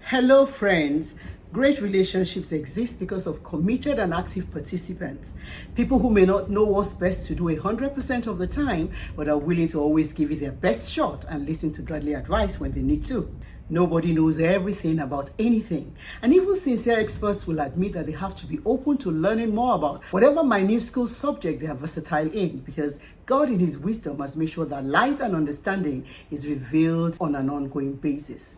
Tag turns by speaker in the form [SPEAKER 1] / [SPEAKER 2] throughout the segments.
[SPEAKER 1] Hello, friends. Great relationships exist because of committed and active participants. People who may not know what's best to do 100% of the time, but are willing to always give it their best shot and listen to godly advice when they need to. Nobody knows everything about anything, and even sincere experts will admit that they have to be open to learning more about whatever minuscule subject they are versatile in, because God in His wisdom must make sure that light and understanding is revealed on an ongoing basis.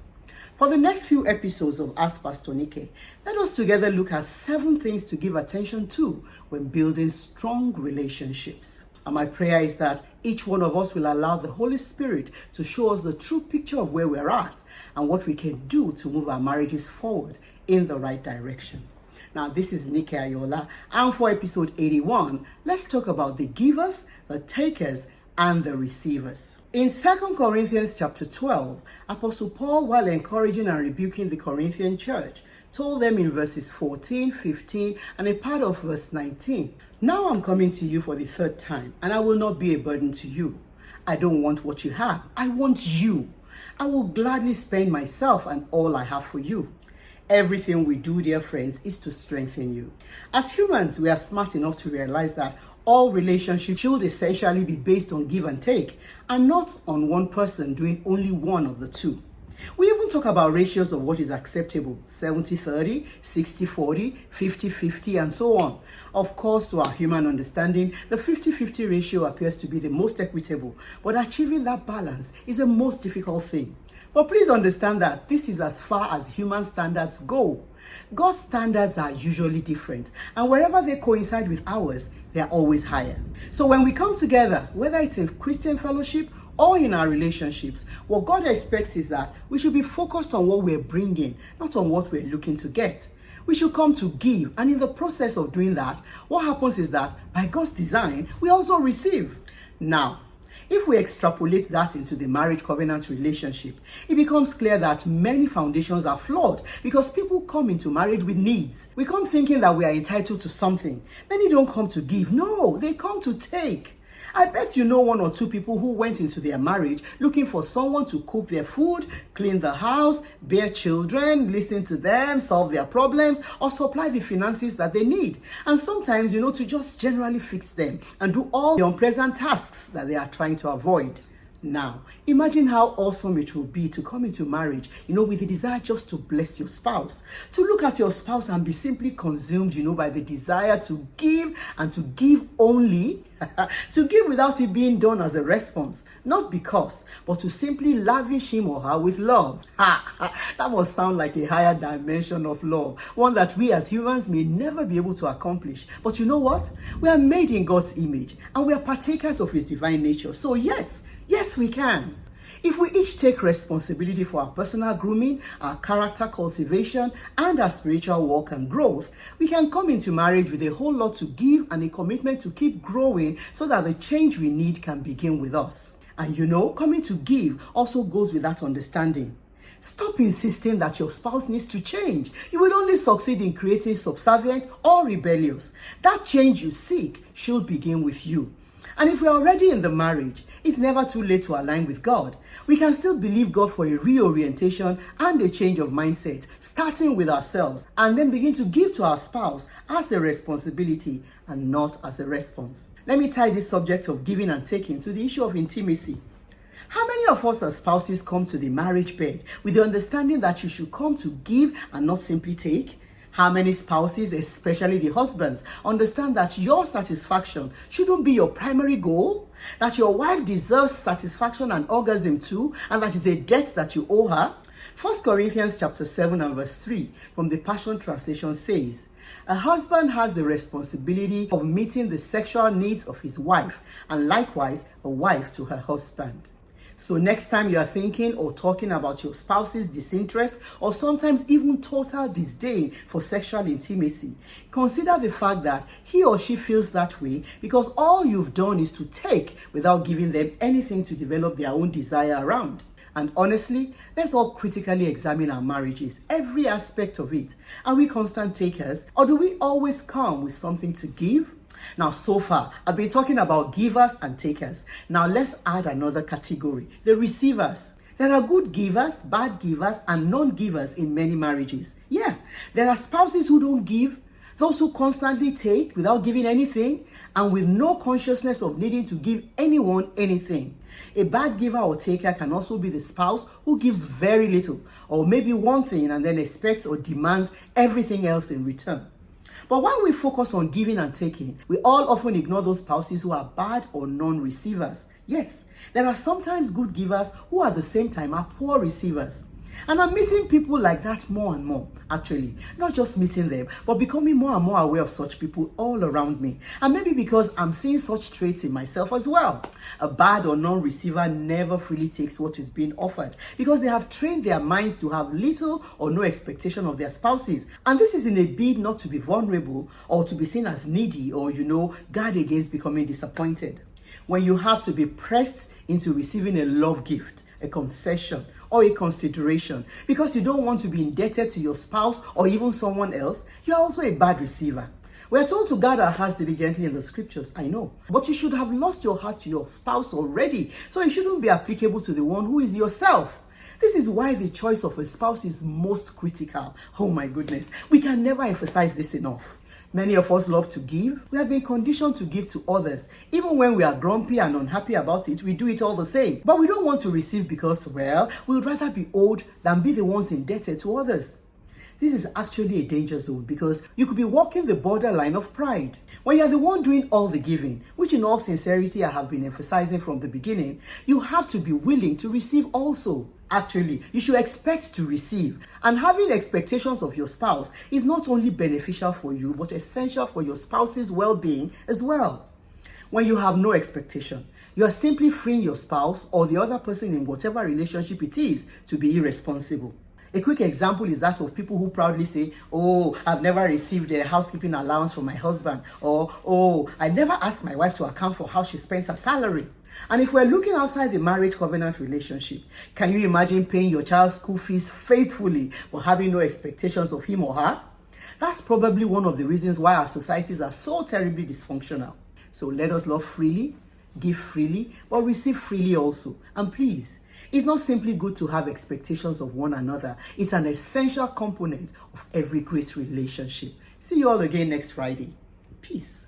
[SPEAKER 1] For the next few episodes of Ask Pastor Nike, let us together look at 7 things to give attention to when building strong relationships. And my prayer is that each one of us will allow the Holy Spirit to show us the true picture of where we're at and what we can do to move our marriages forward in the right direction. Now, this is Nike Ayola, and for episode 81, let's talk about the givers, the takers, and the receivers. In 2 Corinthians chapter 12, Apostle Paul, while encouraging and rebuking the Corinthian church, told them in verses 14, 15, and a part of verse 19, "Now I'm coming to you for the 3rd time, and I will not be a burden to you. I don't want what you have. I want you. I will gladly spend myself and all I have for you." Everything we do, dear friends, is to strengthen you. As humans, we are smart enough to realize that all relationships should essentially be based on give and take, and not on one person doing only one of the two. We even talk about ratios of what is acceptable: 70-30, 60-40, 50-50, and so on. Of course, to our human understanding, the 50-50 ratio appears to be the most equitable, but achieving that balance is the most difficult thing. But please understand that this is as far as human standards go. God's standards are usually different, and wherever they coincide with ours, they are always higher. So when we come together, whether it's in Christian fellowship or in our relationships, what God expects is that we should be focused on what we're bringing, not on what we're looking to get. We should come to give, and in the process of doing that, what happens is that by God's design, we also receive. Now, if we extrapolate that into the marriage covenant relationship, it becomes clear that many foundations are flawed because people come into marriage with needs. We come thinking that we are entitled to something. Many don't come to give. No, they come to take. I bet you know 1 or 2 people who went into their marriage looking for someone to cook their food, clean the house, bear children, listen to them, solve their problems, or supply the finances that they need. And sometimes, to just generally fix them and do all the unpleasant tasks that they are trying to avoid. Now, imagine how awesome it will be to come into marriage, with the desire just to bless your spouse, to look at your spouse and be simply consumed, by the desire to give and to give only, to give without it being done as a response, not because, but to simply lavish him or her with love. That must sound like a higher dimension of love, one that we as humans may never be able to accomplish. But you know what? We are made in God's image, and we are partakers of His divine nature. So yes, we can. If we each take responsibility for our personal grooming, our character cultivation, and our spiritual walk and growth, we can come into marriage with a whole lot to give and a commitment to keep growing so that the change we need can begin with us. And coming to give also goes with that understanding. Stop insisting that your spouse needs to change. You will only succeed in creating subservient or rebellious. That change you seek should begin with you. And if we're already in the marriage, it's never too late to align with God. We can still believe God for a reorientation and a change of mindset, starting with ourselves, and then begin to give to our spouse as a responsibility and not as a response. Let me tie this subject of giving and taking to the issue of intimacy. How many of us as spouses come to the marriage bed with the understanding that you should come to give and not simply take? How many spouses, especially the husbands, understand that your satisfaction shouldn't be your primary goal? That your wife deserves satisfaction and orgasm too, and that is a debt that you owe her? 1 Corinthians chapter 7 and verse 3 from the Passion Translation says, "A husband has the responsibility of meeting the sexual needs of his wife, and likewise a wife to her husband." So next time you are thinking or talking about your spouse's disinterest or sometimes even total disdain for sexual intimacy, consider the fact that he or she feels that way because all you've done is to take without giving them anything to develop their own desire around. And honestly, let's all critically examine our marriages, every aspect of it. Are we constant takers, or do we always come with something to give? Now, so far, I've been talking about givers and takers. Now, let's add another category, the receivers. There are good givers, bad givers, and non-givers in many marriages. Yeah, there are spouses who don't give, those who constantly take without giving anything, and with no consciousness of needing to give anyone anything. A bad giver or taker can also be the spouse who gives very little, or maybe one thing and then expects or demands everything else in return. But while we focus on giving and taking, we all often ignore those spouses who are bad or non-receivers. Yes, there are sometimes good givers who at the same time are poor receivers. And I'm meeting people like that more and more, actually. Not just meeting them, but becoming more and more aware of such people all around me. And maybe because I'm seeing such traits in myself as well. A bad or non-receiver never freely takes what is being offered because they have trained their minds to have little or no expectation of their spouses. And this is in a bid not to be vulnerable or to be seen as needy or, guard against becoming disappointed. When you have to be pressed into receiving a love gift, a concession, or a consideration because you don't want to be indebted to your spouse or even someone else, you're also a bad receiver. We're told to guard our hearts diligently in the scriptures, I know. But you should have lost your heart to your spouse already, so it shouldn't be applicable to the one who is yourself. This is why the choice of a spouse is most critical. Oh my goodness, we can never emphasize this enough. Many of us love to give. We have been conditioned to give to others. Even when we are grumpy and unhappy about it, we do it all the same. But we don't want to receive because, we would rather be owed than be the ones indebted to others. This is actually a danger zone because you could be walking the borderline of pride. When you're the one doing all the giving, which in all sincerity I have been emphasizing from the beginning, you have to be willing to receive also. Actually, you should expect to receive. And having expectations of your spouse is not only beneficial for you, but essential for your spouse's well-being as well. When you have no expectation, you are simply freeing your spouse or the other person in whatever relationship it is to be irresponsible. A quick example is that of people who proudly say, I've never received a housekeeping allowance from my husband, or I never asked my wife to account for how she spends her salary. And if we're looking outside the marriage covenant relationship, can you imagine paying your child's school fees faithfully but having no expectations of him or her? That's probably one of the reasons why our societies are so terribly dysfunctional. So let us love freely, give freely, but receive freely also. And please, it's not simply good to have expectations of one another. It's an essential component of every great relationship. See you all again next Friday. Peace.